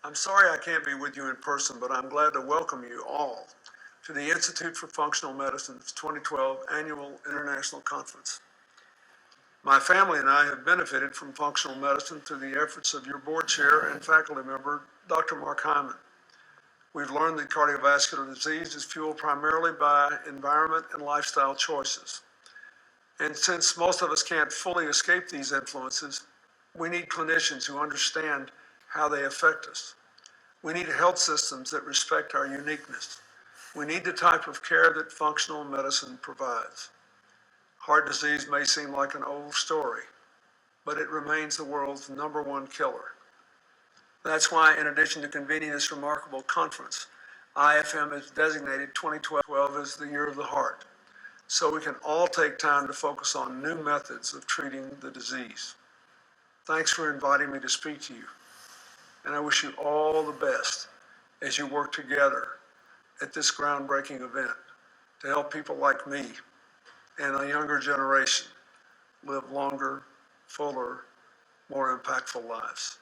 I'm sorry I can't be with you in person, but I'm glad to welcome you all to the Institute for Functional Medicine's 2012 Annual International Conference. My family and I have benefited from functional medicine through the efforts of your board chair and faculty member, Dr. Mark Hyman. We've learned that cardiovascular disease is fueled primarily by environment and lifestyle choices. And since most of us can't fully escape these influences, we need clinicians who understand how they affect us. We need health systems that respect our uniqueness. We need the type of care that functional medicine provides. Heart disease may seem like an old story, but it remains the world's #1 killer. That's why, in addition to convening this remarkable conference, IFM has designated 2012 as the Year of the Heart, so we can all take time to focus on new methods of treating the disease. Thanks for inviting me to speak to you, and I wish you all the best as you work together at this groundbreaking event to help people like me and a younger generation live longer, fuller, more impactful lives.